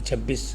26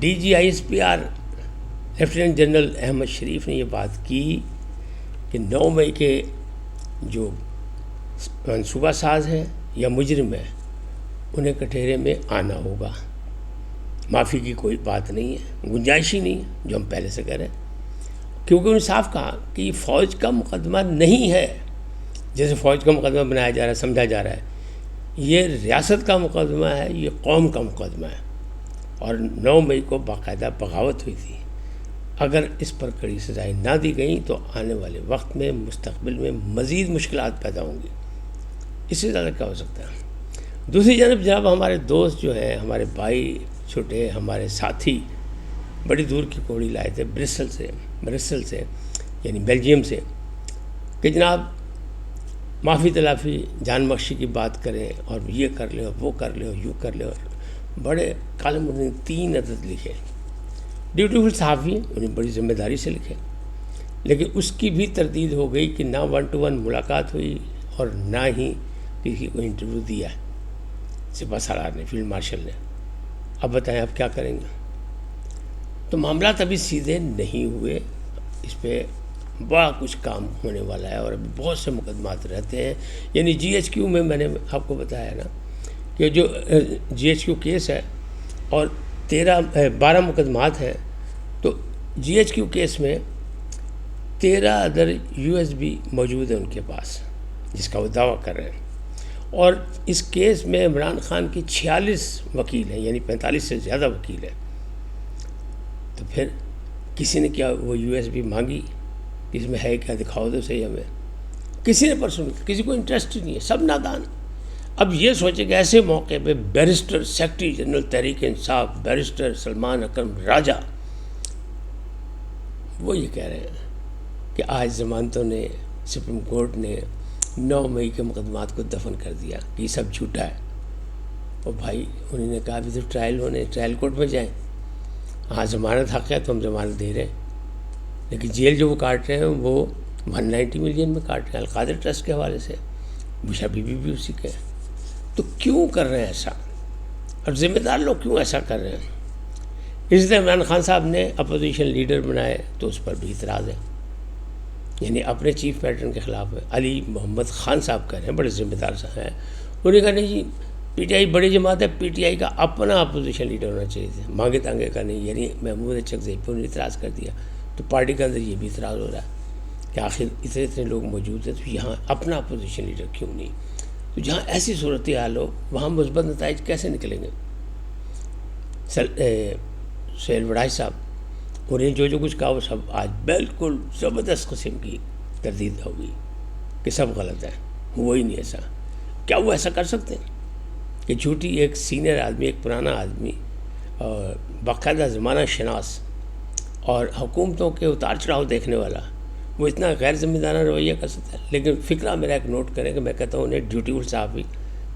DGISPR lieutenant general Ahmad شریف نے یہ بات کی کہ 9 مئی کے جو منصوبہ ساز ہیں یا مجرم ہیں انہیں کٹہرے میں آنا ہوگا، معافی کی کوئی بات نہیں ہے، گنجائش ہی نہیں ہے، جو ہم پہلے سے کہہ رہے ہیں، کیونکہ انہوں نے صاف کہا کہ یہ فوج کا مقدمہ نہیں ہے جیسے فوج کا مقدمہ بنایا جا رہا ہے، سمجھا جا رہا ہے، یہ ریاست کا مقدمہ ہے، یہ قوم کا مقدمہ ہے، اور 9 مئی کو باقاعدہ بغاوت ہوئی تھی۔ اگر اس پر کڑی سزائیں نہ دی گئیں تو آنے والے وقت میں مستقبل میں مزید مشکلات پیدا ہوں گی، اس سے زیادہ کیا ہو سکتا ہے۔ دوسری جانب جناب ہمارے دوست جو ہیں، ہمارے بھائی چھوٹے، ہمارے ساتھی بڑی دور کی کوڑی لائے تھے برسل سے یعنی بیلجیم سے، کہ جناب معافی تلافی جان بخشی کی بات کریں اور یہ کر لے اور وہ کر لے اور یوں کر لے، اور بڑے کالم انہوں نے 3 عدد لکھے، ڈیوٹیفل صحافی ہیں، انہیں بڑی ذمہ داری سے لکھے، لیکن اس کی بھی تردید ہو گئی کہ نہ 1 to 1 ملاقات ہوئی اور نہ ہی کسی کو انٹرویو دیا ہے سپہ سالار نے، فیلڈ مارشل نے۔ اب بتائیں اب کیا کریں گے؟ تو معاملات ابھی سیدھے نہیں ہوئے، اس پہ بڑا کچھ کام ہونے والا ہے، اور ابھی بہت سے مقدمات رہتے ہیں۔ یعنی GHQ میں میں نے آپ کو بتایا نا کہ جو GHQ کیس ہے اور 12 مقدمات ہیں، تو GHQ کیس میں 13 ادر USB موجود ہیں ان کے پاس، جس کا وہ دعویٰ کر رہے ہیں، اور اس کیس میں عمران خان کی 46 وکیل ہیں، یعنی 45 سے زیادہ وکیل ہیں۔ تو پھر کسی نے کیا وہ USB مانگی، اس میں ہے کیا، دکھاؤ تو صحیح ہمیں، کسی نے پرسوں نہیں، کسی کو انٹرسٹ ہی نہیں ہے، سب نادان۔ اب یہ سوچے کہ ایسے موقع پہ barrister secretary general Tehreek Insaf barrister Salman اکرم راجہ وہ یہ کہہ رہے ہیں کہ آج ضمانتوں نے، سپریم کورٹ نے 9 مئی کے مقدمات کو دفن کر دیا، کہ یہ سب جھوٹا ہے۔ اور بھائی انہوں نے کہا ابھی تو ٹرائل کورٹ میں جائیں، ہاں ضمانت حق ہے تو ہم ضمانت دے رہے ہیں، لیکن جیل جو وہ کاٹ رہے ہیں وہ 190 ملین میں کاٹ رہے ہیں القادر ٹرسٹ کے حوالے سے، بشا بی بی بھی اسی کے ہیں۔ تو کیوں کر رہے ہیں ایسا، اور ذمہ دار لوگ کیوں ایسا کر رہے ہیں؟ اس طرح عمران خان صاحب نے اپوزیشن لیڈر بنائے تو اس پر بھی اعتراض ہے، یعنی اپنے چیف پیٹرن کے خلاف ہے۔ علی محمد خان صاحب کہہ رہے ہیں، بڑے ذمہ دار صاحب ہیں، انہوں نے کہا نہیں جی PTI بڑی جماعت ہے، PTI کا اپنا اپوزیشن لیڈر ہونا چاہیے تھا، مانگے تانگے کا نہیں، یعنی محمود چکزئی پہ انہوں نے اعتراض کر دیا۔ تو پارٹی کے اندر یہ بھی اعتراض ہو رہا ہے کہ آخر اتنے لوگ موجود ہیں تو یہاں اپنا اپوزیشن لیڈر کیوں نہیں؟ تو جہاں ایسی صورتحال ہو وہاں مثبت نتائج کیسے نکلیں گے؟ سہیل وڑائی صاحب انہیں جو کچھ کہا وہ سب آج بالکل زبردست قسم کی تردید ہو گئی کہ سب غلط ہے، ہوا ہی نہیں ایسا۔ کیا وہ ایسا کر سکتے ہیں کہ جھوٹی ایک سینئر آدمی، ایک پرانا آدمی اور باقاعدہ زمانہ شناس اور حکومتوں کے اتار چڑھاؤ دیکھنے والا، وہ اتنا غیر ذمہ دارانہ رویہ کر سکتا ہے؟ لیکن فکرہ میرا ایک نوٹ کریں کہ میں کہتا ہوں انہیں ڈیوٹیفل صحافی،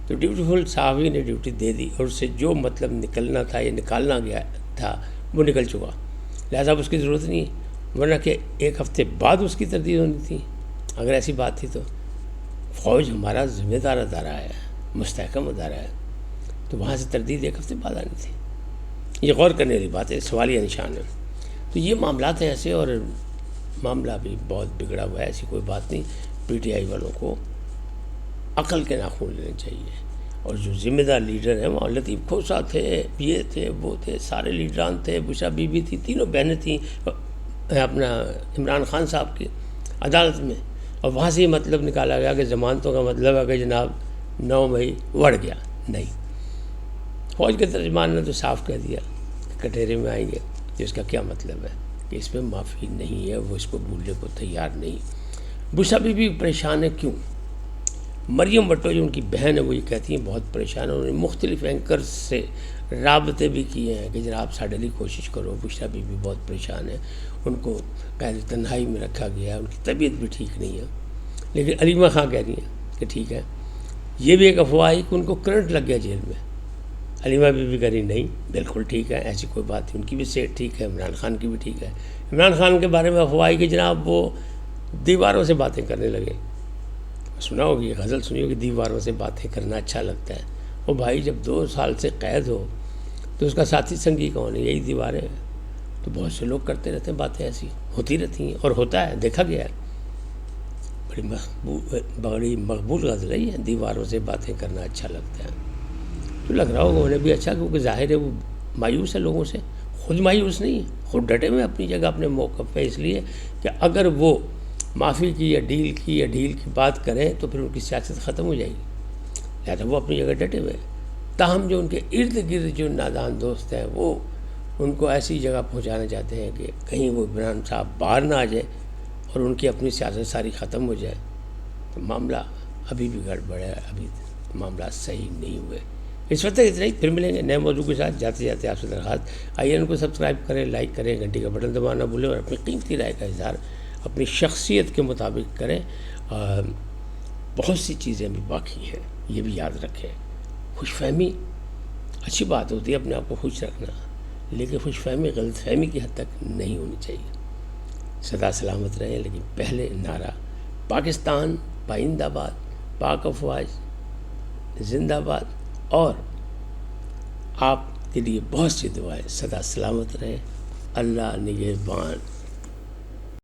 تو ڈیوٹیفل صحافی نے ڈیوٹی دے دی اور اس سے جو مطلب نکلنا تھا یا نکالنا گیا تھا وہ نکل چکا، لہٰذا اب اس کی ضرورت نہیں، ورنہ کہ 1 ہفتے بعد اس کی تردید ہونی تھی۔ اگر ایسی بات تھی تو فوج ہمارا ذمہ دار ادارہ ہے، مستحکم ادارہ ہے، تو وہاں سے تردید 1 ہفتے بعد آنی تھی۔ یہ غور کرنے والی بات ہے، سوالیہ نشان ہے۔ تو یہ معاملات ہیں ایسے، اور معاملہ بھی بہت بگڑا ہوا ہے، ایسی کوئی بات نہیں۔ PTI والوں کو عقل کے ناخن لینے چاہیے، اور جو ذمہ دار لیڈر ہیں وہاں لطیف کھوسہ تھے، یہ تھے وہ تھے، سارے لیڈران تھے، بشا بی بی تھی، تینوں بہنیں تھیں اپنا عمران خان صاحب کی عدالت میں، اور وہاں سے یہ مطلب نکالا گیا کہ ضمانتوں کا مطلب ہے کہ جناب 9 مئی وڑ گیا۔ نہیں، فوج کے ترجمان نے تو صاف کہہ دیا کہ کٹہرے میں آئیں گے، جس کا کیا مطلب ہے کہ اس میں معافی نہیں ہے، وہ اس کو بھولنے کو تیار نہیں۔ بشا بی بی پریشان ہے، کیوں؟ مریم بھٹو جو ان کی بہن ہے وہ یہ کہتی ہیں بہت پریشان ہے، انہوں نے مختلف اینکرز سے رابطے بھی کیے ہیں کہ جناب ساڈے لیے کوشش کرو، بشا بی بی بہت پریشان ہے، ان کو قید تنہائی میں رکھا گیا ہے، ان کی طبیعت بھی ٹھیک نہیں ہے۔ لیکن علیمہ خان کہہ رہی ہیں کہ ٹھیک ہے، یہ بھی ایک افواہ ہے کہ ان کو کرنٹ لگ گیا جیل میں۔ علیمہ بی بی کہہ رہی نہیں بالکل ٹھیک ہے، ایسی کوئی بات نہیں، ان کی بھی صحت ٹھیک ہے، عمران خان کی بھی ٹھیک ہے۔ عمران خان کے بارے میں افواہ ہے کہ جناب وہ دیواروں سے باتیں کرنے لگے، سنا ہوگی یہ غزل سنی ہوگی، دیواروں سے باتیں کرنا اچھا لگتا ہے۔ وہ بھائی جب 2 سال سے قید ہو تو اس کا ساتھی سنگی کون ہے؟ یہی دیواریں ہیں۔ تو بہت سے لوگ کرتے رہتے ہیں باتیں، ایسی ہوتی رہتی ہیں، اور ہوتا ہے، دیکھا گیا ہے۔ بڑی مقبول غزل ہے یہ، دیواروں سے باتیں کرنا اچھا لگتا ہے۔ تو لگ رہا ہوگا انہیں بھی اچھا، کیونکہ ظاہر ہے وہ مایوس ہے لوگوں سے، خود مایوس نہیں ہے، خود ڈٹے ہوئے اپنی جگہ اپنے موقف پہ، اس لیے کہ اگر وہ معافی کی یا ڈھیل کی بات کریں تو پھر ان کی سیاست ختم ہو جائے گی، لہٰذا وہ اپنی جگہ ڈٹے ہوئے ہیں۔ تاہم جو ان کے ارد گرد جو نادان دوست ہیں وہ ان کو ایسی جگہ پہنچانا چاہتے ہیں کہ کہیں وہ عمران صاحب باہر نہ آ جائیں اور ان کی اپنی سیاست ساری ختم ہو جائے، تو معاملہ ابھی بھی گڑبڑ ہے، ابھی معاملہ صحیح نہیں ہوئے۔ اس وقت اتنا ہی، پھر ملیں گے نئے موضوع کے ساتھ۔ جاتے جاتے آپ سے درخواست، آئیے ان کو سبسکرائب کریں، لائک کریں، گھنٹی کا بٹن دبانا نہ بھولیں، اور اپنی قیمتی رائے کا اظہار اپنی شخصیت کے مطابق کریں۔ بہت سی چیزیں بھی باقی ہیں، یہ بھی یاد رکھیں۔ خوش فہمی اچھی بات ہوتی ہے، اپنے آپ کو خوش رکھنا، لیکن خوش فہمی غلط فہمی کی حد تک نہیں ہونی چاہیے۔ سدا سلامت رہیں، لیکن پہلے نعرہ پاکستان پائندہ باد، پاک افواج زندہ باد، اور آپ کے لیے بہت سی دعائیں۔ سدا سلامت رہیں، اللہ نگہبان۔